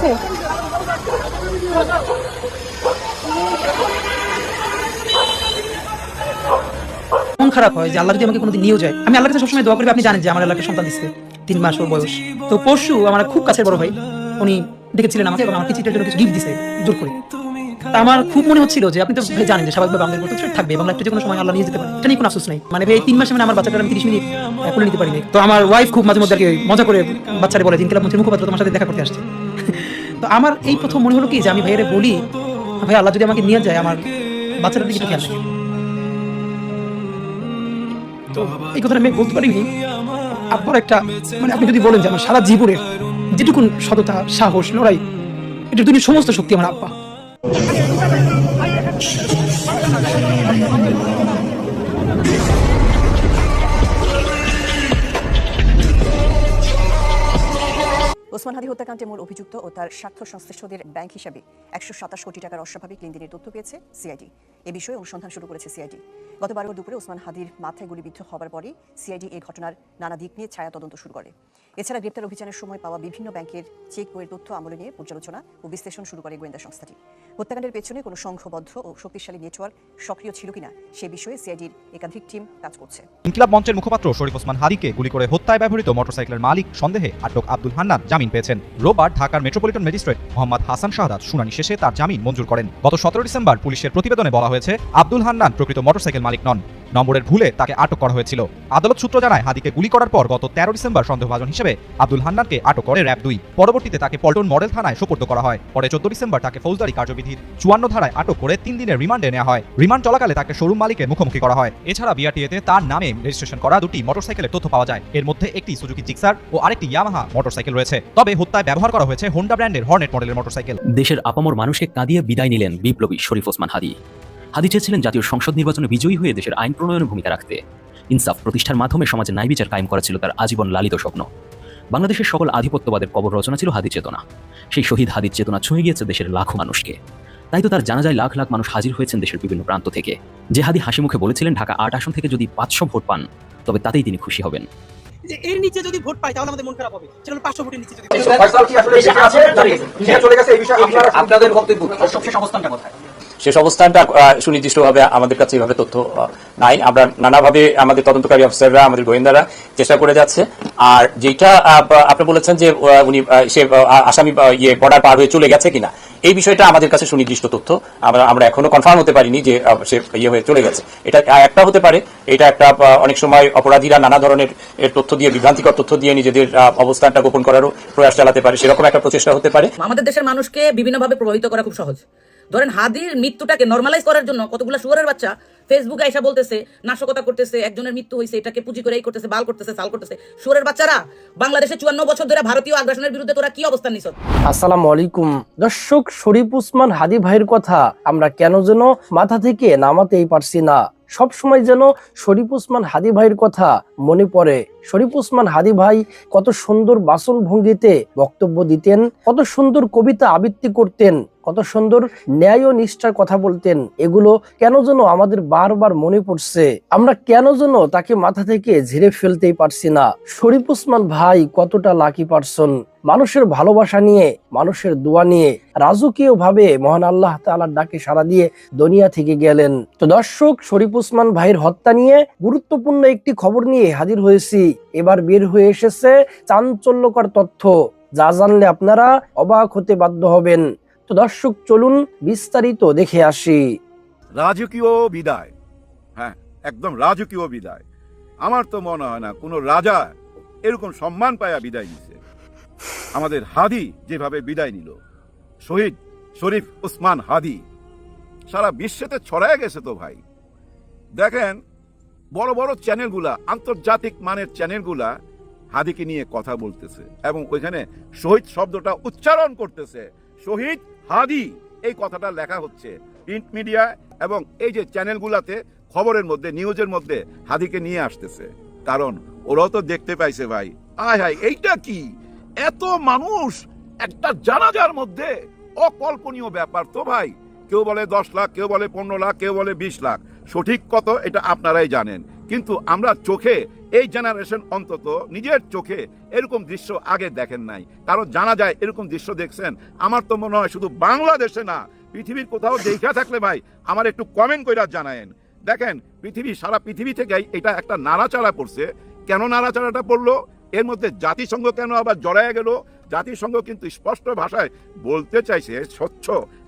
আছে? মন খারাপ হয় যে আল্লাহ যদি আমাকে কোনোদিন নিয়েও যায়, আমি আল্লাহর কাছে সবসময় দোয়া করি। আপনি জানেন যে আমার আল্লাহকে সন্তান দিচ্ছে 3 মাস ওর বয়স। তো পরশু আমার খুব কাছের বড় ভাই উনি ডেকেছিলেন আমাকে এবং আমাকে চিঠির জন্য কিছু গিফট দিছে জোর করে। তা আমার খুব মনে হচ্ছিল যে আপনি তো ভাই জানেন যে স্বাভাবিকভাবে আমাদের বলতে থাকবে এবং একটা যে কোনো সময় আল্লাহ নিয়ে যেতে পারে, এটা নিয়ে কোনো আফসোস নাই। মানে ভাই এই 3 মাসে মানে আমার বাচ্চাটা আমি 30 মিনিট কোলে নিতে পারিনি। তো আমার ওয়াইফ খুব মাঝে মধ্যে আর কি মজা করে বাচ্চারে বলে ইনকিলাব মঞ্চের মুখপাত্র তোমার সাথে দেখা করতে আসছে। তো আমার এই প্রথম মনে হলো কি যে আমি ভাইয়েরে বলি, ভাই আল্লাহ যদি আমাকে নিয়ে যায় আমার বাচ্চাটার দিকে একটু খেয়াল রাখেন। তো এই কথাটা আমি বলতে পারিনি। আপনার একটা মানে আপনি যদি বলেন যে আমার সারা জীবনের যেটুকুন সততা, সাহস, লড়াই, এটা দুনিয়ার সমস্ত শক্তি আমার আব্বা। ওসমান হাদী হত্যাকাণ্ডে মূল অভিযুক্ত ও তার স্বার্থ সংশ্লিষ্টদের ব্যাংক হিসাবে 127 কোটি টাকার অস্বাভাবিক লেনদেনের তথ্য পেয়েছে সিআইডি। এ বিষয়ে অনুসন্ধান শুরু করেছে সিআইডি। গত 12 দুপুরে ওসমান হাদীর মাথায় গুলিবিদ্ধ হবার পরই সিআইডি এই ঘটনার নানা দিক নিয়ে ছায়া তদন্ত শুরু করে। এছাড়া গ্রেপ্তার অভিযানের সময় পাওয়া বিভিন্ন ব্যাংকের চেক বইয়ের তথ্য আমলে নিয়ে পর্যালোচনা ও বিশ্লেষণ শুরু করে গোয়েন্দা সংস্থাটি। হত্যাকাণ্ডের পেছনে কোনো সংঘবদ্ধ ও শক্তিশালী নেটওয়ার্ক সক্রিয় ছিল কিনা সে বিষয়ে সিআইডির একাধিক টিম কাজ করছে। ইনকিলাব মঞ্চের মুখপাত্র শরীফ ওসমান হাদীকে গুলি করে হত্যায় ব্যবহৃত মোটরসাইকেলের মালিক সন্দেহে আটক আব্দুল হান্নান জামিন পেয়েছেন। রোববার ঢাকার মেট্রোপলিটন ম্যাজিস্ট্রেট মোহাম্মদ হাসান শাহাদাত শুনানি শেষে তার জামিন মঞ্জুর করেন। গত 17 ডিসেম্বর পুলিশের প্রতিবেদনে বলা হয়েছে আব্দুল হান্নান প্রকৃত মোটরসাইকেল মালিক নন, নম্বরের ভুলে তাকে আটক করা হয়েছিল। আদালত সূত্র জানায় হাদীকে গুলি করার পর গত 13 ডিসেম্বর সন্দেহভাজন হিসেবে আব্দুল হান্নানকে আটক করে র‍্যাব 2। পরবর্তীতে তাকে পল্টন মডেল থানায় সোপর্দ করা হয়। পরে 14 ডিসেম্বর তাকে ফৌজদারি কার্যবিধির 54 ধারায় আটক করে 3 দিনের রিমান্ডে নেওয়া হয়। রিমান্ড চলাকালে তাকে শোরুম মালিকের মুখোমুখি করা হয়। এছাড়া বিআরটিএতে তার নামে রেজিস্ট্রেশন করা 2টি মোটরসাইকেলের তথ্য পাওয়া যায়। এর মধ্যে একটি সুজুকি জিক্সার ও আরেকটি ইয়ামাহা মোটরসাইকেল রয়েছে। তবে হত্যায় ব্যবহার করা হয়েছে হোন্ডা ব্র্যান্ডের হর্নেট মডেলের মোটরসাইকেল। দেশের আপামর মানুষকে কাঁদিয়ে বিদায় নিলেন বিপ্লবী শরীফ ওসমান হাদী। হাদী চেয়েছিলেন জাতীয় সংসদ নির্বাচনে বিজয়ী হয়ে দেশের আইন প্রণয়নের ভূমিকা রাখতে। ইনসাফ প্রতিষ্ঠার মাধ্যমে সমাজে ন্যায় বিচার কায়েম করা ছিল তার আজীবন লালিত স্বপ্ন। বাংলাদেশের সকল আধিপত্যবাদের কবর রচনা ছিল হাদী চেতনা। সেই শহীদ হাদীর চেতনা ছুঁয়ে গিয়েছে দেশের লাখো মানুষকে। তাই তো তার জানাজায় লাখ লাখ মানুষ হাজির হয়েছেন দেশের বিভিন্ন প্রান্ত থেকে। যে হাদী হাসি মুখে বলেছিলেন ঢাকা 8 আসন থেকে যদি 500 ভোট পান তবে তাতেই তিনি খুশি হবেন। যে এর নিচে যদি ভোট পাই তাহলে আমাদের মন খারাপ হবে। সেটা 500 ভোটের নিচে যদি ফয়সাল কি আসলে বেঁচে আছে সেটা চলে গেছে, এই বিষয়ে আপনাদের বক্তব্য সবচেয়ে অবস্থানটা কোথায়? শেষ অবস্থানটা সুনির্দিষ্টভাবে আমাদের কাছে এইভাবে তথ্য নাই। আমরা নানাভাবে আমাদের তদন্তকারী অফিসাররা, আমাদের গোয়েন্দারা চেষ্টা করে যাচ্ছে। আর যেটা আপনি বলেছেন যে উনি সে আসামি বর্ডার পার হয়ে চলে গেছে কিনা, এই বিষয়টা আমাদের কাছে সুনির্দিষ্ট তথ্য আমরা এখনো কনফার্ম হতে পারিনি যে সে হয়ে চলে গেছে। এটা একটা হতে পারে, এটা একটা অনেক সময় অপরাধীরা নানা ধরনের তথ্য দিয়ে, বিভ্রান্তিকর তথ্য দিয়ে নিজেদের অবস্থানটা গোপন করারও প্রয়াস চালাতে পারে, সেরকম একটা প্রচেষ্টা হতে পারে। আমাদের দেশের মানুষকে বিভিন্নভাবে প্রভাবিত করা খুব সহজ। ধরেন হাদীর মৃত্যুটাকে নরমালাইজ করার জন্য কতগুলো শুয়োরের বাচ্চা ফেসবুকে এসে বলতেছে, নাশকতা করতেছে, একজনের মৃত্যু হয়েছে, এটাকে পুঁজি করে এই করতেছে, বাল করতেছে, সাল করতেছে। শুয়োরের বাচ্চারা বাংলাদেশে 54 বছর ধরে ভারতীয় আগ্রাসনের বিরুদ্ধে তোরা কি অবস্থান নিছ? আসসালামু আলাইকুম দর্শক, শরীফ ওসমান হাদী ভাইয়ের কথা আমরা কেন যেন মাথা থেকে নামাতেই পারছি না। সব সময় যেন শরীফ ওসমান হাদী ভাইয়ের কথা মনে পড়ে। শরীফ ওসমান হাদী ভাই কত সুন্দর বাচন ভঙ্গিতে বক্তব্য দিতেন, কত সুন্দর কবিতা আবৃত্তি করতেন, কত সুন্দর ন্যায় ও নিষ্ঠার কথা বলতেন। এগুলো কেন যেন আমাদের বারবার মনে পড়ছে। আমরা কেন যেন তাকে মাথা থেকে ঝেড়ে ফেলতেই পারছি না। শরীফ ওসমান ভাই কতটা লাকি পারসন, মানুষের ভালোবাসা নিয়ে, মানুষের দোয়া নিয়ে রাজকীয় ভাবে মহান আল্লাহ তাআলার ডাকে সাড়া দিয়ে দুনিয়া থেকে গেলেন। তো দর্শক, শরীফ ওসমান ভাইয়ের হত্যা নিয়ে গুরুত্বপূর্ণ একটি খবর নিয়ে হাজির হয়েছি। এবার বের হয়ে এসেছে চাঞ্চল্যকর তথ্য, যা জানলে আপনারা অবাক হতে বাধ্য হবেন। তো দর্শক, চলুন বিস্তারিত দেখে আসি। রাজকীয় বিদায়, হ্যাঁ একদম রাজকীয় বিদায়। আমার তো মনে হয় না কোনো রাজা এরকম সম্মান পায়া বিদায় নিছে। আমাদের হাদী যেভাবে বিদায় নিল, শহীদ শরীফ ওসমান হাদী সারা বিশ্বেতে ছড়ায় গেছে। তো ভাই দেখেন, বড় বড় চ্যানেলগুলা, আন্তর্জাতিক মানের চ্যানেলগুলা হাদীকে নিয়ে কথা বলতেছে এবং ওইখানে শহীদ শব্দটা উচ্চারণ করতেছে। শহীদ হাদী এই কথাটা লেখা হচ্ছে প্রিন্ট মিডিয়া এবং এই যে চ্যানেলগুলাতে খবরের মধ্যে, নিউজের মধ্যে হাদীকে নিয়ে আসতেছে। কারণ ওরাও তো দেখতে পাইছে ভাই, আয় হায় এইটা কি, এত মানুষ একটা জানাজার মধ্যে, অকল্পনীয় ব্যাপার। তো ভাই কেউ বলে 10 লাখ, কেউ বলে 15 লাখ, কেউ বলে 20 লাখ, সঠিক কত এটা আপনারাই জানেন। কিন্তু আমরা চোখে এই জেনারেশন অন্তত নিজের চোখে এরকম দৃশ্য আগে দেখেন নাই, কারণ জানা যায় এরকম দৃশ্য দেখছেন। আমার তো মনে হয় শুধু বাংলাদেশে না, পৃথিবীর কোথাও দেখা থাকলে ভাই আমার একটু কমেন্ট করে জানায়েন। দেখেন সারা পৃথিবী থেকেই এটা একটা নাড়াচাড়া পড়ছে। কেন নাড়াচাড়াটা পড়লো, এর মধ্যে জাতিসংঘ কেন আবার জড়ায় গেল? জাতিসংঘ কিন্তু স্পষ্ট ভাষায় বলতে চাইছে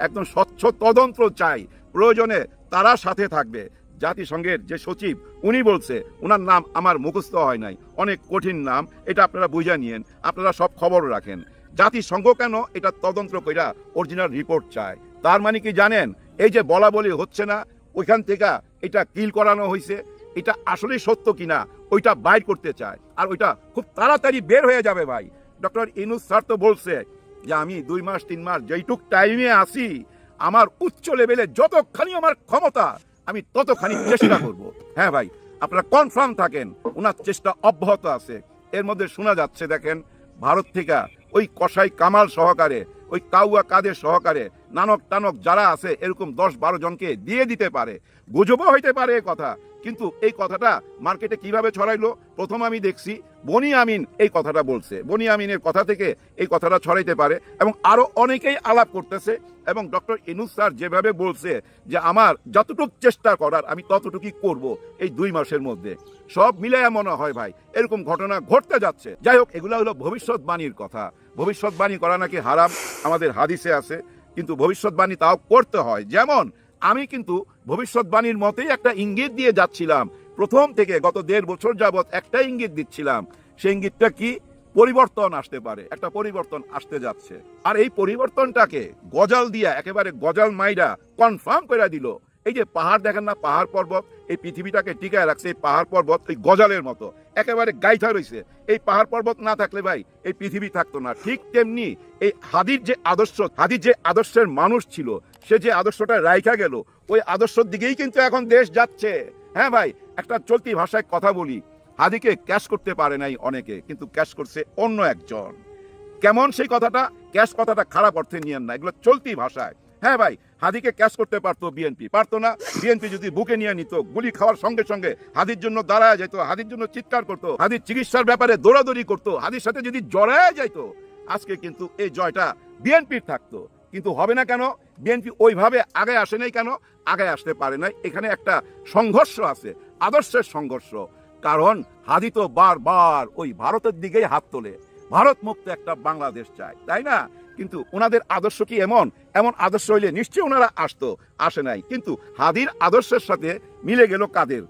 একদম স্বচ্ছ তদন্ত চাই, প্রয়োজনে তারা সাথে থাকবে। জাতিসংঘের যে সচিব উনি বলছে, ওনার নাম আমার মুখস্থ হয় নাই, অনেক কঠিন নাম, এটা আপনারা বুঝে নিয়েন, আপনারা সব খবর রাখেন। জাতিসংঘ কেন এটা তদন্ত কইরা অরিজিনাল রিপোর্ট চায়? তার মানে কি জানেন, এই যে বলা বলি হচ্ছে না, ওইখান থেকে এটা কিল করানো হয়েছে, এটা আসলে সত্য কিনা ওইটা বাইর করতে চায়, আর ওইটা খুব তাড়াতাড়ি বের হয়ে যাবে ভাই। ডক্টর ইউনূস স্যার তো বলছে যে আমি 2 মাস 3 মাস যেইটুক টাইমে আসি, আমার উচ্চ লেভেলে যতখানি আমার ক্ষমতা আমি ততখানি চেষ্টা করব। হ্যাঁ ভাই, আপনারা কনফার্ম থাকেন, ওনার চেষ্টা অব্যাহত আছে। এর মধ্যে শোনা যাচ্ছে, দেখেন ভারত থেকে ওই কসাই কামাল সহকারে, ওই কাউয়া কাদের সহকারে নানক টানক যারা আছে এরকম 10-12 জনকে দিয়ে দিতে পারে। গুজবও হইতে পারে এই কথা, কিন্তু এই কথাটা মার্কেটে কিভাবে ছড়াইলো? প্রথম আমি দেখছি বনি আমিন এই কথাটা বলছে, বনি আমিনের কথা থেকে এই কথাটা ছড়াইতে পারে, এবং আরো অনেকেই আলাপ করতেছে। এবং ডক্টর ইউনূস স্যার যেভাবে বলছে যে আমার যতটুক চেষ্টা করার আমি ততটুকুই করব এই 2 মাসের মধ্যে, সব মিলাইয়া মনে হয় ভাই এরকম ঘটনা ঘটতে যাচ্ছে। যাই হোক, এগুলো হলো ভবিষ্যৎবাণীর কথা। ভবিষ্যৎবাণী করা নাকি হারাম, আমাদের হাদিসে আছে, কিন্তু ভবিষ্যৎবাণী তাও করতে হয়। যেমন আমি কিন্তু ভবিষ্যৎবাণীর মতেই একটা ইঙ্গিত দিয়ে যাচ্ছিলাম প্রথম থেকে, গত 1.5 বছর যাবৎ একটা ইঙ্গিত দিচ্ছিলাম। সেই ইঙ্গিতটা কি? পরিবর্তন আসতে পারে, একটা পরিবর্তন আসতে যাচ্ছে। আর এই পরিবর্তনটাকে গজাল দিয়া, একেবারে গজাল মাইরা কনফার্ম করে দিল। এই যে পাহাড় দেখেন না, পাহাড় পর্বত এই পৃথিবীটাকে টিকায় রাখছে। এই পাহাড় পর্বত ওই গজালের মতো একেবারে গাইথা রয়েছে। এই পাহাড় পর্বত না থাকলে ভাই এই পৃথিবী থাকতো না। ঠিক তেমনি এই হাদির যে আদর্শের মানুষ ছিল, সে যে আদর্শটা রাইখা গেল, ওই আদর্শের দিকেই কিন্তু এখন দেশ যাচ্ছে। হ্যাঁ ভাই, একটা চলতি ভাষায় কথা বলি, হাদিকে ক্যাশ করতে পারে নাই অনেকে, কিন্তু ক্যাশ করছে অন্য একজন। কেমন সেই কথাটা? ক্যাশ কথাটা খারাপ অর্থে নিয়েন না, এগুলো চলতি ভাষায়। হ্যাঁ ভাই, হাদিকে ক্যাশ করতে পারতো বিএনপি, পারতো না? বিএনপি যদি বুকে নিয়ে নিত, গুলি খাওয়ার সঙ্গে সঙ্গে হাদির জন্য দাঁড়ায় যেত, হাদির জন্য চিৎকার করতো, হাদির চিকিৎসার ব্যাপারে দৌড়াদৌড়ি করতো, হাদির সাথে যদি জড়ায় যেত, আজকে কিন্তু এই জয়টা বিএনপির থাকতো। কিন্তু হবে না কেন? বিএনপি ওইভাবে আগে আসে নাই কেন? আগে আসতে পারে নাই। এখানে একটা সংঘর্ষ আছে, আদর্শের সংঘর্ষ। কারণ হাদি তো বারবার ওই ভারতের দিকেই হাত তোলে, ভারত মুক্ত একটা বাংলাদেশ চায়, তাই না? কিন্তু ওনাদের আদর্শ কি এমন আদর্শ হইলে নিশ্চয়ই ওনারা আসে নাই। কিন্তু হাদির আদর্শের সাথে মিলে গেল কাদের?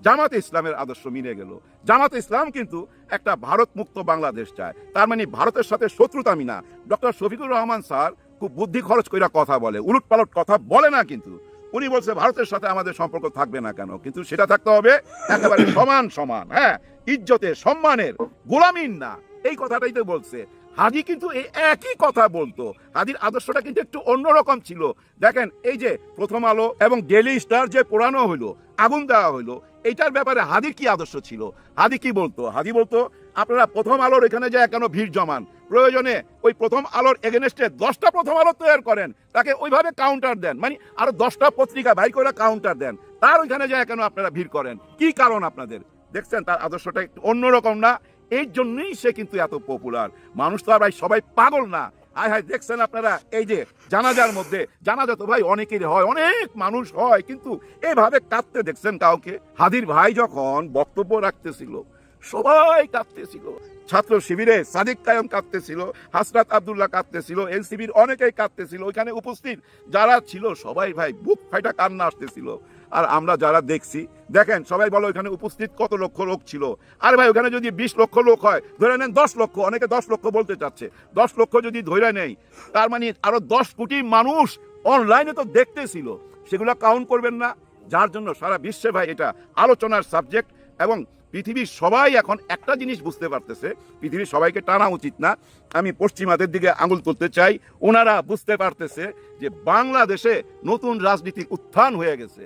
জামাতে ইসলামের আদর্শ মিলে গেল। জামাতে ইসলাম কিন্তু একটা ভারত মুক্ত বাংলাদেশ চায়, তার মানে ভারতের সাথে শত্রুতা মিনা। ডক্টর শফিকুর রহমান স্যার খুব বুদ্ধি খরচ কইরা কথা বলে, উলট পালট কথা বলে না, কিন্তু উনি বলছে ভারতের সাথে আমাদের সম্পর্ক থাকবে না কেন, কিন্তু সেটা থাকতে হবে একেবারে সমান সমান, হ্যাঁ, ইজ্জতের সম্মানের, গোলামির না। এই কথাটাই তো বলছে। হাদি কিন্তু এই একই কথা বলতো। হাদির আদর্শটা কিন্তু একটু অন্যরকম ছিল। দেখেন, এই যে প্রথম আলো এবং ডেইলি স্টার যে পোড়ানো হইলো, আগুন দেওয়া হইলো, এইটার ব্যাপারে হাদির কি আদর্শ ছিল? হাদি কি বলতো? হাদি বলতো আপনারা প্রথম আলোর এখানে যায় কেন ভিড় জমান, প্রয়োজনে ওই প্রথম আলোর এগেনস্টে 10টা প্রথম আলো তৈরি করেন, তাকে ওইভাবে কাউন্টার দেন, মানে আরো 10টা পত্রিকা ভাই করে কাউন্টার দেন, তার ওইখানে যায় কেন আপনারা ভিড় করেন? কি কারণ আপনাদের? দেখছেন তার আদর্শটা একটু অন্যরকম না? এই জন্যই সে কিন্তু এত পপুলার। মানুষ তো আর ভাই সবাই পাগল না। হায় হায়, দেখছেন আপনারা এই যে জানাজার মধ্যে, জানাজা তো ভাই অনেকেরই হয়, অনেক মানুষ হয়, কিন্তু এভাবে কাঁদতে দেখছেন কাউকে? হাদির ভাই যখন বক্তব্য রাখতেছিল সবাই কাঁদতেছিল, ছাত্র শিবিরে সাদিক কায়েম কাঁদতেছিল, হাসরাত আব্দুল্লাহ কাঁদতেছিল, এনসিবির অনেকেই কাঁদতেছিল, ওইখানে উপস্থিত যারা ছিল সবাই ভাই বুক ফাইটা কান্না আসতেছিল। আর আমরা যারা দেখছি, দেখেন সবাই বলো ওইখানে উপস্থিত কত লক্ষ লোক ছিল। আর ভাই ওখানে যদি 20 লক্ষ লোক হয়, ধরে নেন 10 লক্ষ, অনেকে 10 লক্ষ বলতে চাচ্ছে, 10 লক্ষ যদি ধরে নেই, তার মানে আরো 10 কোটি মানুষ অনলাইনে তো দেখতেছিল, সেগুলো কাউন্ট করবেন না? যার জন্য সারা বিশ্বে ভাই এটা আলোচনার সাবজেক্ট। এবং পৃথিবীর সবাই এখন একটা জিনিস বুঝতে পারতেছে, পৃথিবীর সবাইকে টানা উচিত না, আমি পশ্চিমাদের দিকে আঙুল তুলতে চাই, ওনারা বুঝতে পারতেছে যে বাংলাদেশে নতুন রাজনীতির উত্থান হয়ে গেছে।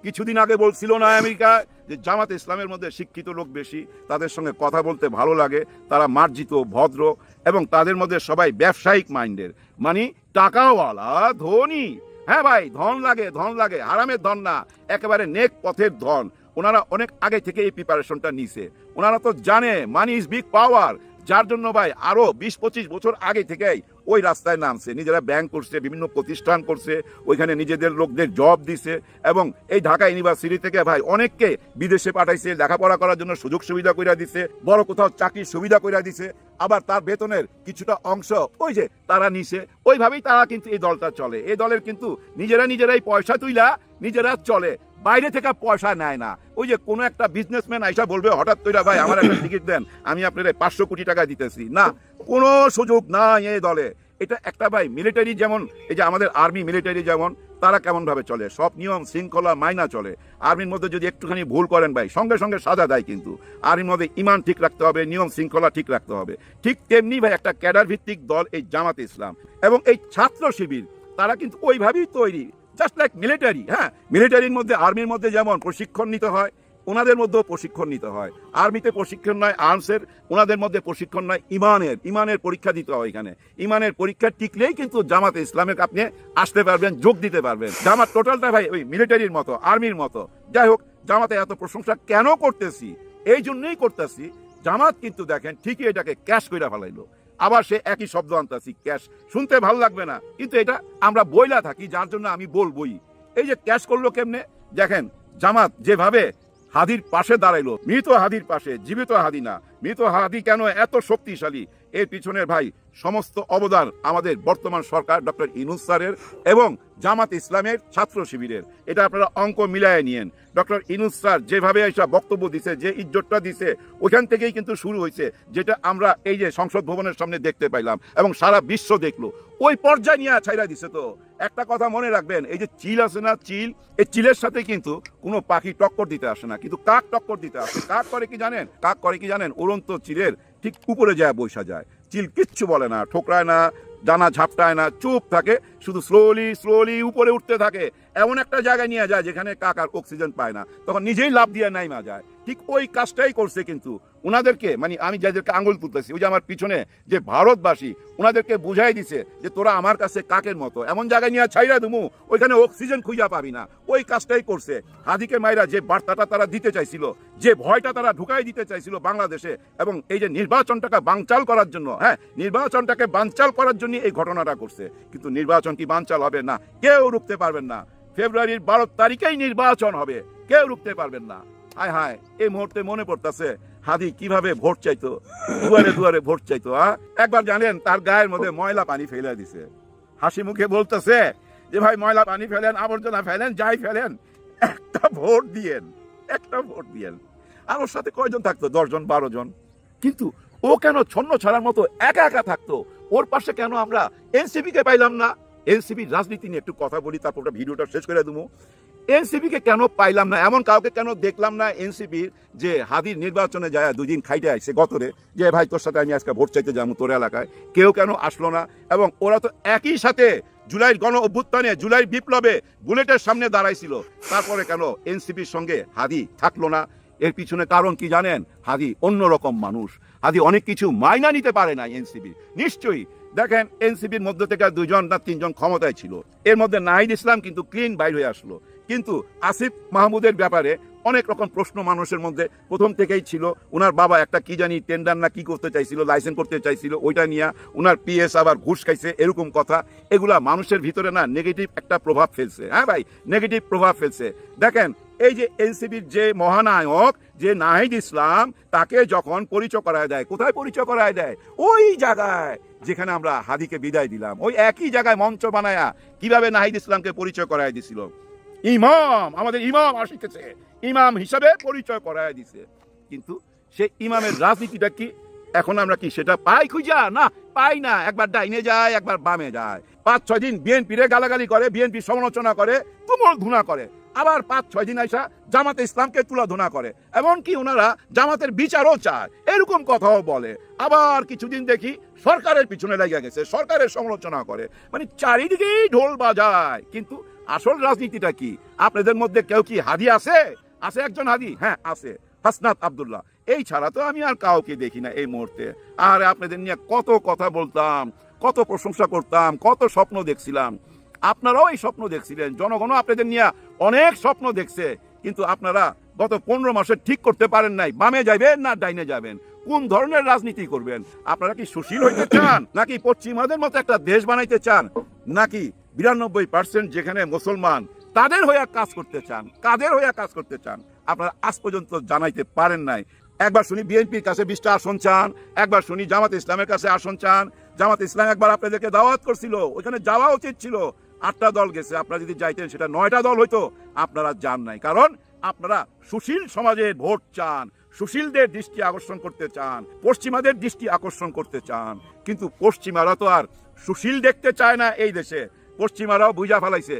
কিছুদিন আগে বলছিল না আমেরিকা যে জামাতে ইসলামের মধ্যে শিক্ষিত লোক বেশি, তাদের সঙ্গে কথা বলতে ভালো লাগে, তারা মার্জিত, ভদ্র, এবং তাদের মধ্যে সবাই ব্যবসায়িক মাইন্ডের, মানে টাকাওয়ালা, ধনী। হ্যাঁ ভাই, ধন লাগে, হারামের ধন না, একেবারে নেক পথের ধন। ওনারা অনেক আগে থেকে এই প্রিপারেশনটা নিছে। ওনারা তো জানে মানি ইজ বিগ পাওয়ার, যার জন্য ভাই আরো 20-25 বছর আগে থেকেই ওই রাস্তায় নামছে, নিজেরা ব্যাংক করছে, বিভিন্ন প্রতিষ্ঠান করছে, ওইখানে নিজেদের লোকদের জব দিছে, এবং এই ঢাকা ইউনিভার্সিটি থেকে ভাই অনেককে বিদেশে পাঠাইছে, লেখাপড়া করার জন্য সুযোগ সুবিধা কইরা দিছে, বড় কোথাও চাকরির সুবিধা কইরা দিছে, আবার তার বেতনের কিছুটা অংশ ওই যে তারা নিছে। ওইভাবেই তারা কিন্তু এই দলটা চলে। এই দলের কিন্তু নিজেরাই পয়সা তুইলা নিজেরা চলে, বাইরে থেকে পয়সা নেয় না। ওই যে কোনো একটা বিজনেসম্যান আইসা বলবে হঠাৎ কইরা ভাই আমার একটা টিকিট দেন, আমি আপনার 500 কোটি টাকা দিতেছি, না, কোনো সুযোগ নাই এই দলে। এটা একটা ভাই মিলিটারি, যেমন এই যে আমাদের আর্মি মিলিটারি যেমন তারা কেমন ভাবে চলে, সব নিয়ম শৃঙ্খলা মাইনা চলে। আর্মির মধ্যে যদি একটুখানি ভুল করেন ভাই সঙ্গে সঙ্গে সাজা দেয়, কিন্তু আর্মির মধ্যে ইমান ঠিক রাখতে হবে, নিয়ম শৃঙ্খলা ঠিক রাখতে হবে। ঠিক তেমনি ভাই একটা ক্যাডার ভিত্তিক দল এই জামাতে ইসলাম এবং এই ছাত্র শিবির, তারা কিন্তু ওইভাবেই তৈরি, জাস্ট লাইক মিলিটারি। হ্যাঁ, মিলিটারির মধ্যে আর্মির মধ্যে যেমন প্রশিক্ষণ নিতে হয়, ওনাদের মধ্যেও প্রশিক্ষণ নিতে হয়। আর্মিতে প্রশিক্ষণ নয় আর্মসের, ওনাদের মধ্যে প্রশিক্ষণ নয় ইমানের পরীক্ষা দিতে হয়। এখানে ইমানের পরীক্ষা টিকলেই কিন্তু জামাতে ইসলামের আপনি আসতে পারবেন, যোগ দিতে পারবেন। জামাত টোটালটা ভাই ওই মিলিটারির মতো, আর্মির মতো। যাই হোক, জামাতে এত প্রশংসা কেন করতেছি? এই জন্যই করতেছি, জামাত কিন্তু দেখেন ঠিকই এটাকে ক্যাশ কইরা ফেলাইলো। আবার সে একই শব্দ আনতাছি, ক্যাশ। শুনতে ভালো লাগবে না, কিন্তু এটা আমরা বইলা থাকি, যার জন্য আমি বলবই। এই যে ক্যাশ করলো কেমনে দেখেন, জামাত যেভাবে হাদির পাশে দাঁড়াইলো, মৃত হাদির পাশে, জীবিত হাদি না। মৃত হাদি কেন এত শক্তিশালী? এর পিছনের ভাই সমস্ত অবদান আমাদের বর্তমান সরকার ডক্টর ইউনূস স্যারের এবং জামাত ইসলামের ছাত্র শিবিরের। এটা আপনারা অঙ্ক মিলায় নিয়েন। ডক্টর ইউনূস স্যার যেভাবে এসব বক্তব্য দিছে, যে ইজ্জতটা দিছে, ওইখান থেকেই কিন্তু শুরু হয়েছে, যেটা আমরা এই যে সংসদ ভবনের সামনে দেখতে পাইলাম এবং সারা বিশ্ব দেখলো। ওই পর্যায়ে নিয়ে ছাইরা দিছে। তো একটা কথা মনে রাখবেন, এই যে চিল আছে না, চিল, এই চিলের সাথে কিন্তু কোনো পাখি টক্কর দিতে আসে না, কিন্তু কাক টক্কর দিতে আসে। কাক করে কি জানেন? উড়ন্ত চিলের ঠিক উপরে যায়, বৈশা যায়। চিল কিচ্ছু বলে না, ঠোকরায় না, ডানা ঝাপটায় না, চুপ থাকে, শুধু স্লোলি উপরে উঠতে থাকে। এমন একটা জায়গায় নিয়ে যায় যেখানে কাক আর অক্সিজেন পায় না, তখন নিজেই লাভ দিয়ে নাইমা যায়। ঠিক ওই কাজটাই করছে কিন্তু ওনাদেরকে, মানে আমি যাদেরকে আঙুল তুলতেছি, ওই যে আমার পিছনে যে ভারতবাসী, ওনাদেরকে বুঝাই দিছে যে তোরা আমার কাছে কাকের মতো, এমন জায়গায় নিয়ে ছাইরা দুমু, ওইখানে অক্সিজেন খুঁজা পাবি না। ওই কাজটাই করছে। হাদিকে মাইরা যে বার্তাটা তারা দিতে চাইছিল, যে ভয়টা তারা ঢুকাই দিতে চাইছিল বাংলাদেশে, এবং এই যে নির্বাচনটাকে বানচাল করার জন্য, হ্যাঁ, নির্বাচনটাকে বানচাল করার জন্য এই ঘটনাটা করছে। কিন্তু নির্বাচন কি বানচাল হবে? না, কেউ রুখতে পারবেন না। ফেব্রুয়ারির 12 তারিখেই নির্বাচন হবে, কেউ রুখতে পারবেন না। হায় হায়, এই মুহূর্তে মনে পড়তেছে হাদি কিভাবে ভোট চাইতো, দুয়ারে ভোট চাইতো। একবার জানেন তার গায়ের মধ্যে ময়লা পানি ফেলে দিছে, হাসি মুখে বলতেছে যে ভাই ময়লা পানি ফেলেন, আবর্জনা ফেলেন, যাই ফেলেন, একটা ভোট দিয়েন। আর ওর সাথে কয়জন থাকতো? 10 জন 12 জন। কিন্তু ও কেন ছন্ন ছাড়ার মতো একা থাকতো? ওর পাশে কেন আমরা এনসিপি কে পাইলাম না? এনসিপির রাজনীতি নিয়ে একটু কথা বলি, তারপর ভিডিওটা শেষ করে দেবো। এনসিপি কে কেন পাইলাম না? এমন কাউকে কেন দেখলাম না এনসিপির যে হাদির নির্বাচনে যায় 2 দিন খাইতে আসছে গতরে, যে ভাই তোর সাথে আমি আজকে ভোট চাইতে যাবো তোর এলাকায়? কেউ কেন আসলো না? এবং ওরা তো একই সাথে জুলাইয়ের গণ অভ্যুত্থানে, জুলাই বিপ্লবে বুলেটের সামনে দাঁড়াইছিল। তারপরে কেন এনসিপির সঙ্গে হাদি থাকলো না? এর পিছনে কারণ কি জানেন? হাদি অন্যরকম মানুষ। হাদি অনেক কিছু মাইনা নিতে পারে না এনসিপি। নিশ্চয়ই দেখেন, এনসিপির মধ্যে থেকে 2 জন না 3 জন ক্ষমতায় ছিল, এর মধ্যে নাহিদ ইসলাম কিন্তু ক্লিন বাইর হয়ে আসলো। কিন্তু আসিফ মাহমুদের ব্যাপারে অনেক রকম প্রশ্ন মানুষের মধ্যে প্রথম থেকেই ছিল। ওনার বাবা একটা কি জানি টেন্ডার না কি করতে চাইছিল, লাইসেন্স করতে চাইছিল, ওইটা নিয়ে ওনার পিএস আবার ঘুষ খাইছে, এরকম কথা। এগুলা মানুষের ভিতরে না নেগেটিভ একটা প্রভাব ফেলছে। হ্যাঁ ভাই, নেগেটিভ প্রভাব ফেলছে। দেখেন, এই যে এনসিপির যে মহানায়ক যে নাহিদ ইসলাম, তাকে যখন পরিচয় করায় দেয়, কোথায় পরিচয় করায় দেয়? ওই জায়গায় যেখানে আমরা হাদিকে বিদায় দিলাম, ওই একই জায়গায় মঞ্চ বানায়া কিভাবে নাহিদ ইসলামকে পরিচয় করায় দিছিল? ইমাম, আমাদের ইমাম আসিতেছে, ইমাম হিসাবে পরিচয় করায় দিছে। কিন্তু সে ইমামের রাজনীতিটা কি এখন আমরা কি সেটা পাই খুঁজা? না, পাই না। একবার ডাইনে যায়, একবার বামে যায়। 5-6 দিন বিএনপি রে গালাগালি করে, বিএনপি সমালোচনা করে, তুমুল ধুনা করে। আবার 5-6 দিন আইসা জামাতে ইসলামকে তুলাধুনা করে, এমনকি ওনারা জামাতের বিচারও চায়, এরকম কথাও বলে। আবার কিছুদিন দেখি সরকারের পিছনে লেগে গেছে, সরকারের সমালোচনা করে, মানে চারিদিকেই ঢোল বাজায়। কিন্তু আসল রাজনীতিটা কি? আপনাদের মধ্যে কেউ কি হাদি আছে? একজন হাদি? হ্যাঁ আছে, হাসনাত আব্দুল্লাহ। এই ছাড়া তো আমি আর কাউকে দেখি না এই মুহূর্তে। আর আপনাদের নিয়ে কত কথা বলতাম, কত প্রশংসা করতাম, কত স্বপ্ন দেখছিলাম। আপনারাও এই স্বপ্ন দেখছিলেন, জনগণও আপনাদের নিয়ে অনেক স্বপ্ন দেখছে, কিন্তু আপনারা গত 15 মাসে ঠিক করতে পারেন নাই বামে যাবেন না ডাইনে যাবেন, কোন ধরনের রাজনীতি করবেন। আপনারা কি সুশীল হইতে চান, নাকি পশ্চিমাদের মতো একটা দেশ বানাইতে চান, নাকি 92% যেখানে মুসলমান তাদের হয়ে কাজ করতে চান, কাদের হয়ে কাজ করতে চান আপনারা আজ পর্যন্ত জানাইতে পারেন নাই। একবার শুনি বিএনপির কাছে 20টা আসন চান, একবার শুনি জামাত ইসলামের কাছে আসন চান। জামাত ইসলাম একবার আপনাদেরকে দাওয়াত করছিল, ওইখানে যাওয়া উচিত ছিল। 8টা দল গেছে, আপনারা যদি যাইতেন সেটা 9টা দল হইতো। আপনারা যান নাই, কারণ আপনারা সুশীল সমাজের ভোট চান, সুশীলদের দৃষ্টি আকর্ষণ করতে চান, পশ্চিমাদের দৃষ্টি আকর্ষণ করতে চান। কিন্তু পশ্চিমারা তো আর সুশীল দেখতে চায় না এই দেশে। পশ্চিমারাও বুঝা ফেলাইছে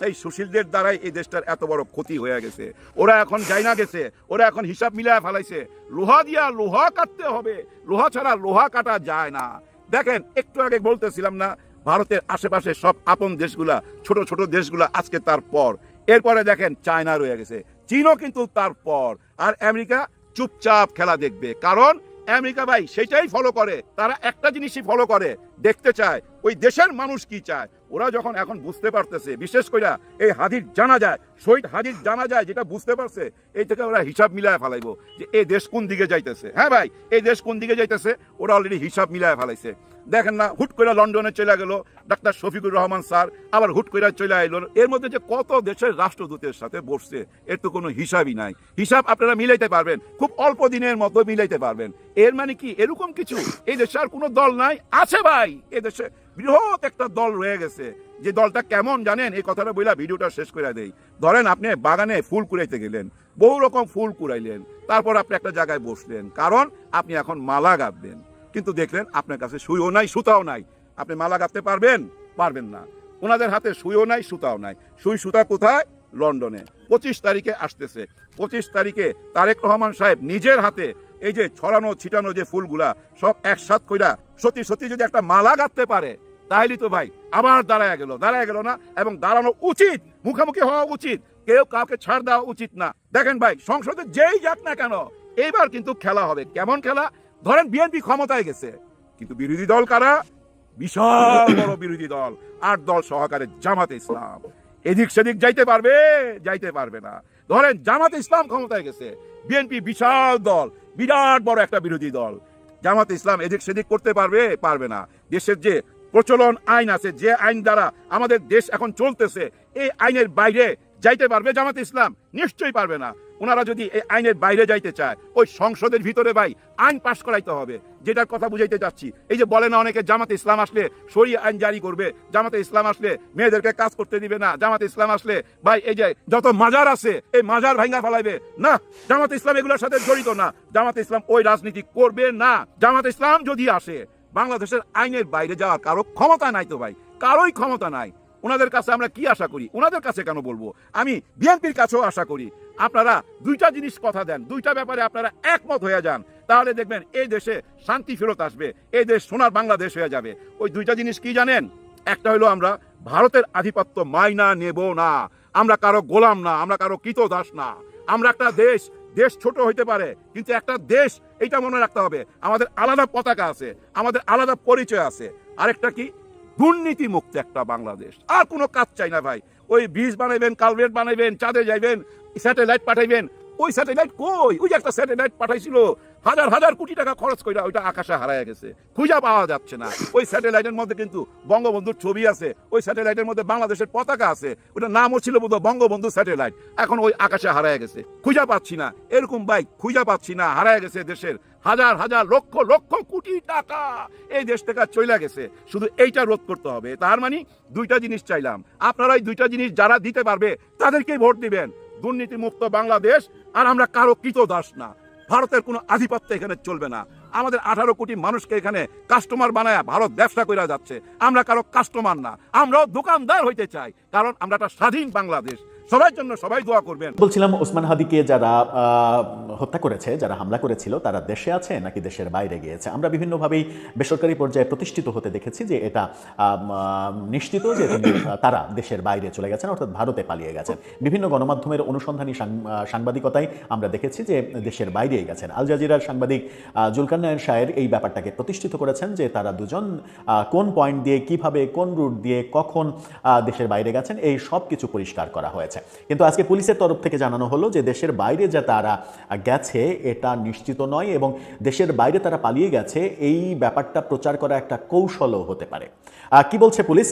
এই সুশীলদের দ্বারাই এই দেশটার এত বড় ক্ষতি হয়ে গেছে। ওরা এখন যাই না গেছে, ওরা এখন হিসাব মিলায় ফেলাইছে, লোহা দিয়া লোহা কাটতে হবে, লোহা ছাড়া লোহা কাটা যায় না। দেখেন, একটু আগে বলতেছিলাম না, ভারতের আশেপাশে সব আপন দেশগুলা, ছোট ছোট দেশগুলা আজকে তার পর। এরপরে দেখেন চায়না রয়ে গেছে, চীনও কিন্তু তার পর। আর আমেরিকা চুপচাপ খেলা দেখবে, কারণ আমেরিকা ভাই সেটাই ফলো করে। তারা একটা জিনিসই ফলো করে, দেখতে চায় ওই দেশের মানুষ কি চায়। ওরা যখন এখন বুঝতে পারতেছে, বিশেষ করে এই হাদির জানা যায়, শহীদ হাদির জানা যায়, যেটা বুঝতে পারছে, এই থেকে ওরা হিসাব মিলায় ফেলাইবো যে এই দেশ কোন দিকে যাইতেছে। হ্যাঁ ভাই, এই দেশ কোন দিকে যাইতেছে ওরা অলরেডি হিসাব মিলায় ফেলাইছে। দেখেন না, হুট করে লন্ডনে চলে গেল ডাক্তার শফিকুর রহমান স্যার, আবার হুট করে চলে আইল। এর মধ্যে যে কত দেশের রাষ্ট্রদূতের সাথে বসছে, এর তো কোনো হিসাবই নাই। হিসাব আপনারা মিলাইতে পারবেন, খুব অল্প দিনের মতো মিলাইতে পারবেন। এর মানে কি এরকম কিছু এই দেশে আর কোনো দল নাই? আছে ভাই, এ দেশে বৃহৎ একটা দল রয়ে গেছে। যে দলটা কেমন জানেন, এই কথাটা বইলা ভিডিওটা শেষ করে দেই। ধরেন আপনি বাগানে ফুল কুড়াইতে গেলেন, বহু রকম ফুল কুড়াইলেন, তারপর আপনি একটা জায়গায় বসলেন, কারণ আপনি এখন মালা গাঁথবেন। কিন্তু দেখলেন আপনার কাছে সুইও নাই, সুতাও নাই। আপনি মালা গাঁথতে পারবেন? পারবেন না। ওনাদের হাতে সুইও নাই, সুতাও নাই। সুই সুতা কোথায়? লন্ডনে। 25 তারিখে আসতেছে। 25 তারিখে তারেক রহমান সাহেব নিজের হাতে এই যে ছড়ানো ছিটানো যে ফুলগুলা সব একসাথ কইরা সত্যি সত্যি যদি একটা মালা গাঁথতে পারে, তাইলে তো ভাই আবার দাঁড়ায় গেল না। এবং দাঁড়ানো উচিত, মুখোমুখি হওয়া উচিত, কেউ কাউকে ছাড় দেওয়া উচিত না। দেখেন ভাই, সংসদে যেই যাক না কেন, এইবার কিন্তু খেলা হবে। কেমন খেলা? ধরেন বিএনপি ক্ষমতায় গেছে, কিন্তু বিরোধী দল কারা? বিশাল বড় বিরোধী দল, 8 দল সহকারে জামাতে ইসলাম। এদিক সেদিক যাইতে পারবে? যাইতে পারবে না। ধরেন জামাতে ইসলাম ক্ষমতায় গেছে, বিএনপি বিশাল দল, বিরাট বড় একটা বিরোধী দল। জামাতে ইসলাম এদিক সেদিক করতে পারবে? পারবে না। দেশের যে প্রচলন আইন আছে, যে আইন দ্বারা আমাদের দেশ এখন চলতেছে, এই আইনের বাইরে যাইতে পারবে জামাতে ইসলাম? নিশ্চয়ই পারবে না। ওনারা যদি এই আইনের বাইরে যাইতে চায়, ওই সংসদের ভিতরে ভাই আইন পাশ করাইতে হবে। যেটার কথা বুঝাইতে চাচ্ছি, এই যে বলে না অনেকে জামাতে ইসলাম আসলে শরিয়া আইন জারি করবে, জামাতে ইসলাম আসলে মেয়েদেরকে কাজ করতে দিবে না, জামাতে ইসলাম আসলে ভাই এই যে যত মাজার আছে এই মাজার ভাঙা ফেলাইবে না। জামাতে ইসলাম এগুলোর সাথে জড়িত না। জামাতে ইসলাম ওই রাজনীতি করবে না। জামাতে ইসলাম যদি আসে, বাংলাদেশের আইনের বাইরে যাওয়ার কারো ক্ষমতা নাই তো ভাই, কারোই ক্ষমতা নাই। ওনাদের কাছে আমরা কি আশা করি? ওনাদের কাছে কেন বলবো, আমি বিএনপির কাছেও আশা করি আপনারা দুইটা জিনিস কথা দেন, দুইটা ব্যাপারে আপনারা একমত হয়ে যান, তাহলে দেখবেন এই দেশে শান্তি ফেরত আসবে, এই দেশ সোনার বাংলাদেশ হয়ে যাবে। ওই দুইটা জিনিস কি জানেন? একটা হলো আমরা ভারতের আধিপত্য মাইনা নেব না, আমরা কারো গোলাম না, আমরা কারো কৃতদাস না। আমরা একটা দেশ, দেশ ছোট হইতে পারে কিন্তু একটা দেশ, এইটা মনে রাখতে হবে। আমাদের আলাদা পতাকা আছে, আমাদের আলাদা পরিচয় আছে। আরেকটা কি? দুর্নীতি মুক্ত একটা বাংলাদেশ। আর কোনো কাজ চাই না ভাই। ওই ব্রিজ বানাইবেন, কালভেট বানাইবেন, চাঁদে যাইবেন, স্যাটেলাইট পাঠাইবেন। ওই স্যাটেলাইট কই? ওই যে একটা স্যাটেলাইট পাঠাইছিল, হাজার হাজার কোটি টাকা খরচ কইরা, ওইটা আকাশে হারায় গেছে, খুঁজা পাওয়া যাচ্ছে না। ওই স্যাটেলাইটের মধ্যে কিন্তু বঙ্গবন্ধুর ছবি আছে, ওই স্যাটেলাইটের মধ্যে বাংলাদেশের পতাকা আছে, ওটা নামও ছিল বোধ বঙ্গবন্ধু স্যাটেলাইট। এখন ওই আকাশে হারায় গেছে, খুঁজা পাচ্ছি না। এরকম বাইক খুঁজা পাচ্ছি না, হারায় গেছে দেশের হাজার হাজার লক্ষ লক্ষ কোটি টাকা এই দেশ থেকে চলে গেছে। শুধু এইটা রোধ করতে হবে। তার মানে দুইটা জিনিস চাইলাম, আপনারা এই দুইটা জিনিস যারা দিতে পারবে তাদেরকেই ভোট দিবেন। দুর্নীতি মুক্ত বাংলাদেশ, আর আমরা কারো কৃতদাস না। ভারতের কোনো আধিপত্য এখানে চলবে না। আমাদের 18 কোটি মানুষকে এখানে কাস্টমার বানায় ভারত ব্যবসা করে যাচ্ছে। আমরা কারো কাস্টমার না, আমরাও দোকানদার হইতে চাই, কারণ আমরা একটা স্বাধীন বাংলাদেশ। সবার জন্য সবাই দোয়া করবেন। বলছিলাম, ওসমান হাদিকে যারা হত্যা করেছে, যারা হামলা করেছিল, তারা দেশে আছে নাকি দেশের বাইরে গিয়েছে? আমরা বিভিন্নভাবেই বেসরকারি পর্যায়ে প্রতিষ্ঠিত হতে দেখেছি যে এটা নিশ্চিত যে তারা দেশের বাইরে চলে গেছেন, অর্থাৎ ভারতে পালিয়ে গেছেন। বিভিন্ন গণমাধ্যমের অনুসন্ধানী সাংবাদিকতায় আমরা দেখেছি যে দেশের বাইরে গেছেন। আল জাজিরার সাংবাদিক জুলকারনাইন শাহের এই ব্যাপারটাকে প্রতিষ্ঠিত করেছেন যে তারা দুজন কোন পয়েন্ট দিয়ে, কিভাবে, কোন রুট দিয়ে, কখন দেশের বাইরে গেছেন, এই সব কিছু পরিষ্কার করা হয়েছে। করেছে। কিন্তু আজকে পুলিশের তরফ থেকে জানানো হলো যে দেশের বাইরে যে তারা গেছে এটা নিশ্চিত নয়, এবং দেশের বাইরে তারা পালিয়ে গেছে এই ব্যাপারটা প্রচার করা একটা কৌশলও হতে পারে। কি বলছে পুলিশ,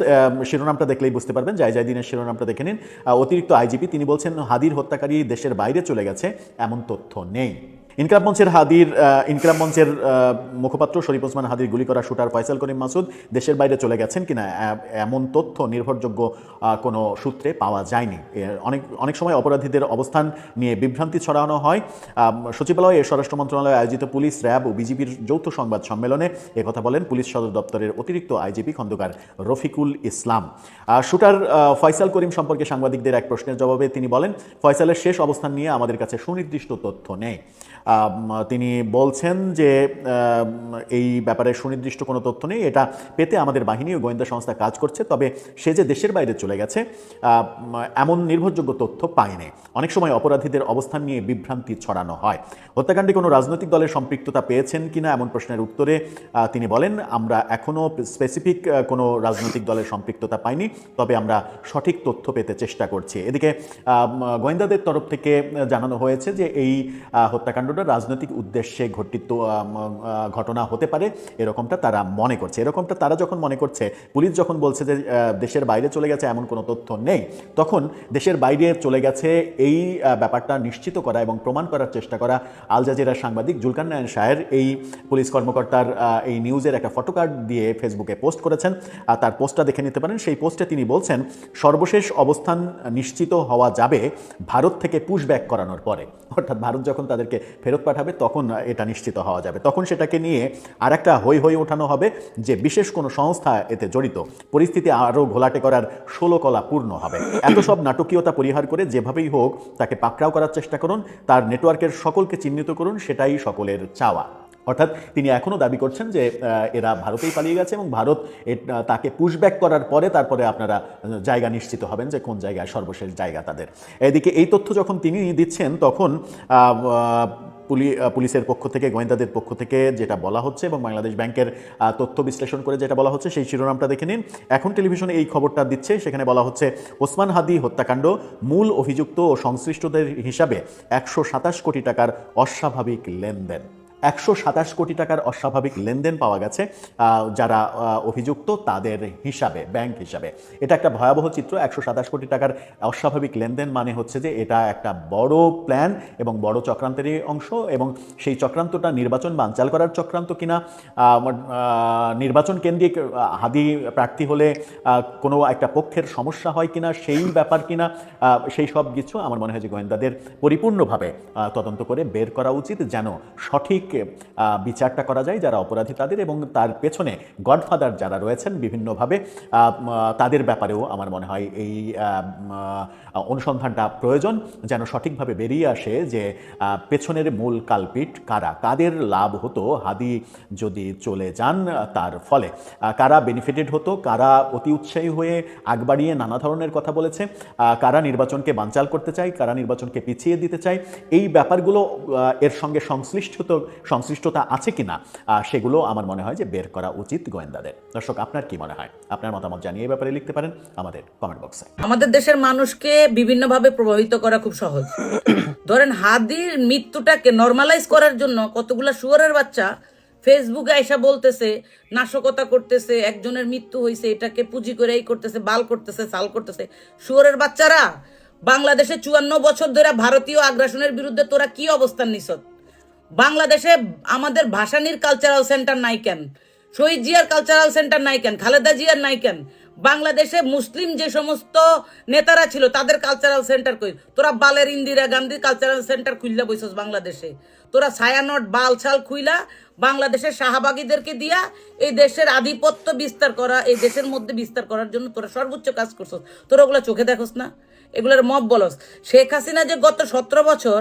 শিরোনামটা দেখলেই বুঝতে পারবেন। জয় দিনের শিরোনামটা দেখে নিন। অতিরিক্ত আইজিপি তিনি বলছেন, হাদির হত্যাকারী দেশের বাইরে চলে গেছে এমন তথ্য নেই। ইনকলাব মঞ্চের মুখপাত্র শরীফ ওসমান হাদির গুলি করা শুটার ফয়সাল করিম মাসুদ দেশের বাইরে চলে গেছেন কিনা এমন তথ্য নির্ভরযোগ্য কোনো সূত্রে পাওয়া যায়নি। অনেক সময় অপরাধীদের অবস্থান নিয়ে বিভ্রান্তি ছড়ানো হয়। সচিবালয়ে স্বরাষ্ট্র মন্ত্রণালয়ে আয়োজিত পুলিশ, র্যাব ও বিজিবির যৌথ সংবাদ সম্মেলনে একথা বলেন পুলিশ সদর দপ্তরের অতিরিক্ত আইজিপি খন্দকার রফিকুল ইসলাম। শুটার ফয়সাল করিম সম্পর্কে সাংবাদিকদের এক প্রশ্নের জবাবে তিনি বলেন, ফয়সালের শেষ অবস্থান নিয়ে আমাদের কাছে সুনির্দিষ্ট তথ্য নেই। তিনি বলছেন যে এই ব্যাপারে সুনির্দিষ্ট কোনো তথ্য নেই, এটা পেতে আমাদের বাহিনী ও গোয়েন্দা সংস্থা কাজ করছে, তবে সে যে দেশের বাইরে চলে গেছে এমন নির্ভরযোগ্য তথ্য পায়নি। অনেক সময় অপরাধীদের অবস্থান নিয়ে বিভ্রান্তি ছড়ানো হয়। হত্যাকাণ্ডে কোনো রাজনৈতিক দলের সম্পৃক্ততা পেয়েছেন কিনা এমন প্রশ্নের উত্তরে তিনি বলেন, আমরা এখনও স্পেসিফিক কোনো রাজনৈতিক দলের সম্পৃক্ততা পাইনি, তবে আমরা সঠিক তথ্য পেতে চেষ্টা করছি। এদিকে গোয়েন্দাদের তরফ থেকে জানানো হয়েছে যে এই হত্যাকাণ্ডটা রাজনৈতিক উদ্দেশ্যে ঘটিত ঘটনা হতে পারে, এরকমটা তারা মনে করছে। এরকমটা তারা যখন মনে করছে, পুলিশ যখন বলছে যে দেশের বাইরে চলে গেছে এমন কোনো তথ্য নেই, তখন দেশের বাইরে চলে গেছে এই ব্যাপারটা নিশ্চিত করা এবং প্রমাণ করার চেষ্টা করা আল জাজিরার সাংবাদিক জুলকারনায়ন শাহের এই পুলিশ কর্মকর্তার এই নিউজের একটা ফটোকার্ড দিয়ে ফেসবুকে পোস্ট করেছেন। তার পোস্টটা দেখে নিতে পারেন। সেই পোস্টে তিনি বলছেন, সর্বশেষ অবস্থান নিশ্চিত হওয়া যাবে ভারত থেকে পুশব্যাক করানোর পরে, অর্থাৎ ভারত যখন তাদেরকে ফেরত পাঠাবে তখন এটা নিশ্চিত হওয়া যাবে। তখন সেটাকে নিয়ে আর একটা হই ওঠানো হবে যে বিশেষ কোনো সংস্থা এতে জড়িত, পরিস্থিতি আরও ঘোলাটে করার 16 কলা পূর্ণ হবে। এত সব নাটকীয়তা পরিহার করে যেভাবেই হোক তাকে পাকড়াও করার চেষ্টা করুন, তার নেটওয়ার্কের সকলকে চিহ্নিত করুন, সেটাই সকলের চাওয়া। অর্থাৎ তিনি এখনও দাবি করছেন যে এরা ভারতেই পালিয়ে গেছে এবং ভারত তাকে পুশব্যাক করার পরে তারপরে আপনারা জায়গা নিশ্চিত হবেন যে কোন জায়গায় সর্বশেষ জায়গা তাদের। এদিকে এই তথ্য যখন তিনি দিচ্ছেন তখন পুলিশের পক্ষ থেকে, গোয়েন্দাদের পক্ষ থেকে যেটা বলা হচ্ছে এবং বাংলাদেশ ব্যাংকের তথ্য বিশ্লেষণ করে যেটা বলা হচ্ছে সেই শিরোনামটা দেখে নিন। এখন টেলিভিশনে এই খবরটা দিচ্ছে, সেখানে বলা হচ্ছে, ওসমান হাদি হত্যাকাণ্ড মূল অভিযুক্ত ও সংশ্লিষ্টদের হিসাবে 127 কোটি টাকার অস্বাভাবিক লেনদেন। 127 কোটি টাকার অস্বাভাবিক লেনদেন পাওয়া গেছে যারা অভিযুক্ত তাদের হিসাবে, ব্যাংক হিসাবে। এটা একটা ভয়াবহ চিত্র। 127 কোটি টাকার অস্বাভাবিক লেনদেন মানে হচ্ছে যে এটা একটা বড় প্ল্যান এবং বড় চক্রান্তেরই অংশ, এবং সেই চক্রান্তটা নির্বাচন বানচাল করার চক্রান্ত কিনা, নির্বাচন কেন্দ্রিক হাদি প্রার্থী হলে কোনো একটা পক্ষের সমস্যা হয় কিনা সেই ব্যাপার কিনা, সেই সব কিছু আমার মনে হয় যে গোয়েন্দাদের পরিপূর্ণভাবে তদন্ত করে বের করা উচিত, যেন সঠিক বিচারটা করা যায় যারা অপরাধী তাদের, এবং তার পেছনে গডফাদার যারা রয়েছেন বিভিন্নভাবে তাদের ব্যাপারেও আমার মনে হয় এই অনুসন্ধানটা প্রয়োজন, যেন সঠিকভাবে বেরিয়ে আসে যে পেছনের মূল কালপিট কারা, কাদের লাভ হতো হাদি যদি চলে যান, তার ফলে কারা বেনিফিটেড হতো, কারা অতি উৎসাহী হয়ে আগ বাড়িয়ে নানা ধরনের কথা বলেছে, কারা নির্বাচনকে বানচাল করতে চায়, কারা নির্বাচনকে পিছিয়ে দিতে চায়, এই ব্যাপারগুলো এর সঙ্গে সংশ্লিষ্টতা আছে কিনা সেগুলো আমার মনে হয় যে বের করা উচিত গোয়েন্দাদের। দর্শক, আপনার কি মনে হয়? আপনার মতামত জানিয়ে এই ব্যাপারে লিখতে পারেন আমাদের কমেন্ট বক্সে। আমাদের দেশের মানুষকে বিভিন্নভাবে প্রভাবিত করা খুব সহজ। ধরেন হাদির মৃত্যুটাকে নরমালাইজ করার জন্য কতগুলা শুয়োরের বাচ্চা ফেসবুকে আইসা বলতেছে, নাশকতা করতেছে, একজনের মৃত্যু হয়েছে, এটাকে পুঁজি করে এই করতেছে, বাল করতেছে, সাল করতেছে। শুয়োরের বাচ্চারা, বাংলাদেশে 54 বছর ধরে ভারতীয় আগ্রাসনের বিরুদ্ধে তোরা কি অবস্থান নিছ? বাংলাদেশে আমাদের ভাসানীর কালচারাল সেন্টার নাই কেন? শহীদ জিয়ার কালচারাল সেন্টার নাই কেন? খালেদা জিয়ার নাই কেন? বাংলাদেশে মুসলিম যে সমস্ত নেতারা ছিল তাদের কালচারাল সেন্টার কই? তোরা বালের ইন্দিরা গান্ধী কালচারাল সেন্টার খুইলা বইছস বাংলাদেশে। তোরা ছায়ানট বালছাল খুইলা বাংলাদেশের শাহবাগীদেরকে দিয়া এই দেশের আধিপত্য বিস্তার করা, এই দেশের মধ্যে বিস্তার করার জন্য তোরা সর্বোচ্চ কাজ করছস। তোরা ওগুলা চোখে দেখোস না? এগুলোর মব বলস। শেখ হাসিনা যে গত 17 বছর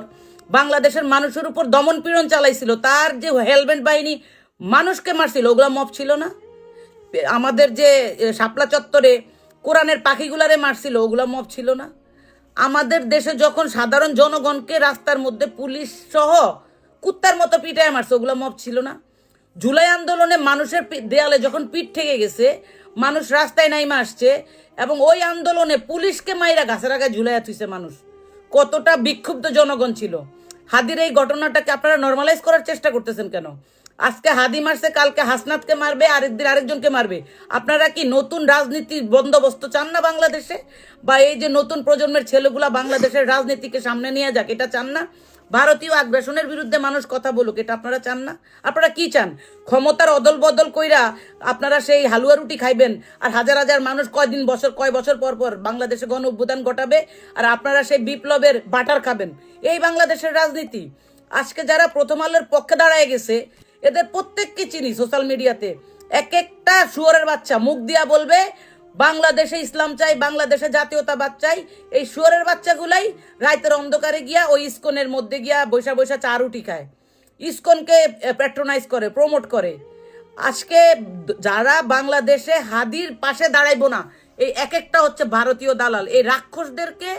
বাংলাদেশের মানুষের উপর দমন পীড়ন চালাইছিল, তার যে হেলমেট বাহিনী মানুষকে মারছিল, ওগুলা মব ছিল না? আমাদের যে শাপলা চত্বরে কোরআনের পাখিগুলারে মারছিল, ওগুলা মব ছিল না? আমাদের দেশে যখন সাধারণ জনগণকে রাস্তার মধ্যে পুলিশ সহ কুত্তার মতো পিটায় মারছে, ওগুলা মব ছিল না? জুলাই আন্দোলনে মানুষের দেয়ালে যখন পিঠ ঠেকে গেছে, মানুষ রাস্তায় নাইমা আসছে এবং ওই আন্দোলনে পুলিশকে মাইরা গাছের আগায় ঝুলাইয়া থুইছে মানুষ। কতটা বিক্ষুব্ধ জনগণ ছিল। হাদির এই ঘটনাটাকে আপনারা নর্মালাইজ করার চেষ্টা করতেছেন কেন? আজকে হাদি মারছে, কালকে হাসনাতকে মারবে, আরেকদিন আরেকজনকে মারবে। আপনারা কি নতুন রাজনীতির বন্দোবস্ত চান না বাংলাদেশে? বা এই যে নতুন প্রজন্মের ছেলেগুলা বাংলাদেশের রাজনীতিকে সামনে নিয়ে যাক, এটা চান না? ভারতীয় আগ্রাসনের বিরুদ্ধে মানুষ কথা বলুক, এটা আপনারা চান না? আপনারা কি চান? ক্ষমতার অদল বদল কইরা আপনারা সেই হালুয়া রুটি খাইবেন, আর হাজার হাজার মানুষ কয় বছর পর পর বাংলাদেশে গণ অভ্যুত্থান ঘটাবে, আর আপনারা সেই বিপ্লবের বাটার খাবেন। এই বাংলাদেশের রাজনীতি। আজকে যারা প্রথম আলোর পক্ষে দাঁড়ায় গেছে, এদের প্রত্যেককে চিনি সোশ্যাল মিডিয়াতে। এক একটা শুয়োরের বাচ্চা মুখ দিয়া বলবে বাংলাদেশে ইসলাম চাই, বাংলাদেশে জাতীয়তাবাদ চাই। এই শুয়োরের বাচ্চাগুলাই রাতের অন্ধকারে গিয়া ওই ইসকনের মধ্যে গিয়া বৈশা বৈশা চা রুটি খায়, ইসকনকে প্যাট্রোনাইজ করে, প্রমোট করে। আজকে যারা বাংলাদেশে হাদির পাশে দাঁড়াইবো না, এই এক একটা হচ্ছে ভারতীয় দালাল। এই রাক্ষসদেরকে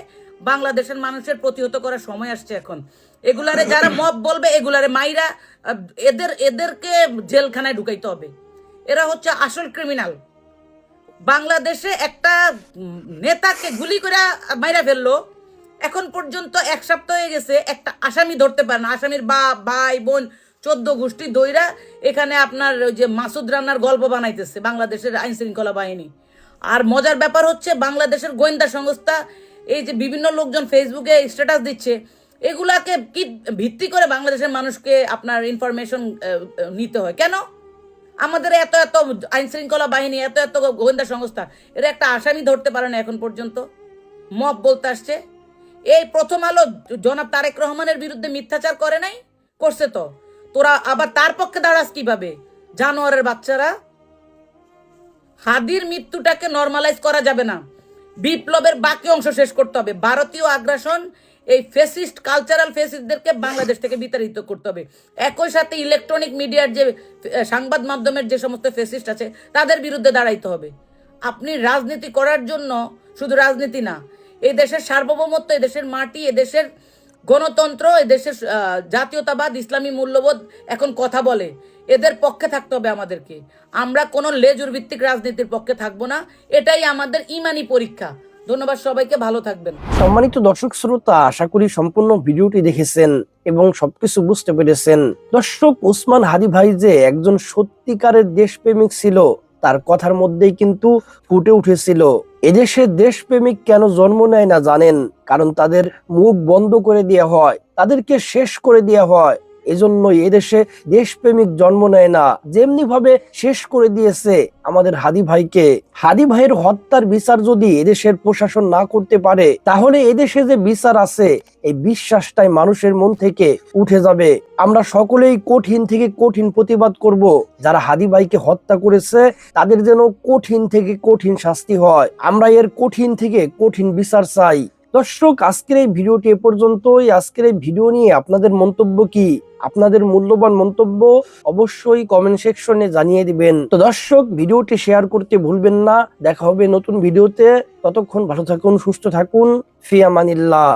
বাংলাদেশের মানুষের প্রতিহত করার সময় আসছে এখন। এগুলারে যারা মব বলবে, এগুলারে মাইরা এদেরকে জেলখানায় ঢুকাইতে হবে। এরা হচ্ছে আসল ক্রিমিনাল। বাংলাদেশে একটা নেতাকে গুলি করে মাইরা ফেললো, এখন পর্যন্ত 1 সপ্তাহ হয়ে গেছে, একটা আসামি ধরতে পারে না। আসামির বাপ, ভাই, বোন, 14 গোষ্ঠী দইরা এখানে আপনার ওই যে মাসুদ রান্নার গল্প বানাইতেছে বাংলাদেশের আইন শৃঙ্খলা বাহিনী। আর মজার ব্যাপার হচ্ছে বাংলাদেশের গোয়েন্দা সংস্থা এই যে বিভিন্ন লোকজন ফেসবুকে স্ট্যাটাস দিচ্ছে, এগুলাকে কি ভিত্তি করে বাংলাদেশের মানুষকে আপনার ইনফরমেশন নিতে হয় কেন? আমাদের এত এত আইন শৃঙ্খলা বাহিনী, এত এত গোয়েন্দা সংস্থা, এরা একটা আসামি ধরতে পারে না এখন পর্যন্ত। মব বলতে আসছে। এই প্রথম আলো জনাব তারেক রহমানের বিরুদ্ধে মিথ্যাচার করে নাই? করছে তো। তোরা আবার তার পক্ষে দাঁড়াস কিভাবে? জানোয়ারের বাচ্চারা। হাদির মৃত্যুটাকে নর্মালাইজ করা যাবে না। বিপ্লবের বাকি অংশ শেষ করতে হবে। ভারতীয় আগ্রাসন, এই ফেসিস্ট, কালচারাল ফেসিস্টদেরকে বাংলাদেশ থেকে বিতাড়িত করতে হবে। একই সাথে ইলেকট্রনিক মিডিয়ার যে সংবাদ মাধ্যমের যে সমস্ত ফেসিস্ট আছে, তাদের বিরুদ্ধে দাঁড়াইতে হবে। আপনি রাজনীতি করার জন্য শুধু রাজনীতি না, এই দেশের সার্বভৌমত্ব, এই দেশের মাটি, এ দেশের গণতন্ত্র, এ দেশের জাতীয়তাবাদ, ইসলামী মূল্যবোধ এখন কথা বলে। এদের পক্ষে থাকতে হবে আমাদেরকে। আমরা কোনো লেজুর ভিত্তিক রাজনীতির পক্ষে থাকবো না। এটাই আমাদের ইমানি পরীক্ষা। ধন্যবাদ সবাইকে, ভালো থাকবেন। সম্মানিত দর্শক শ্রোতা, আশা করি সম্পূর্ণ ভিডিওটি দেখেছেন এবং সবকিছু বুঝতে পেরেছেন। দর্শক, ওসমান হাদি ভাই যে একজন সত্যিকারের দেশপ্রেমিক ছিল, তার কথার মধ্যেই কিন্তু ফুটে উঠেছিল। এদেশে দেশপ্রেমিক কেন জন্ম নেয় না জানেন? কারণ তাদের মুখ বন্ধ করে দেওয়া হয়, তাদেরকে শেষ করে দেওয়া হয়। এজন্য এদেশে দেশপ্রেমিক জন্ম নেয় না। যেমনি ভাবে শেষ করে দিয়েছে আমাদের হাদি ভাইকে। হাদি ভাইয়ের হত্যার বিচার যদি এদেশের প্রশাসন না করতে পারে, তাহলে এদেশে যে বিচার আছে, এই বিশ্বাসটাই মানুষের মন থেকে উঠে যাবে। আমরা সকলেই কঠিন থেকে কঠিন প্রতিবাদ করব। যারা হাদি ভাইকে হত্যা করেছে, তাদের যেন কঠিন থেকে কঠিন শাস্তি হয়। আমরা এর কঠিন থেকে কঠিন বিচার চাই। দর্শক, আজকের এই ভিডিওটি এ পর্যন্তই। আজকের এই ভিডিও নিয়ে আপনাদের মন্তব্য কি? আপনাদের মূল্যবান মন্তব্য অবশ্যই কমেন্ট সেকশনে জানিয়ে দিবেন। তো দর্শক, ভিডিওটি শেয়ার করতে ভুলবেন না। দেখা হবে নতুন ভিডিওতে। ততক্ষণ ভালো থাকুন, সুস্থ থাকুন। ফি আমানিল্লাহ।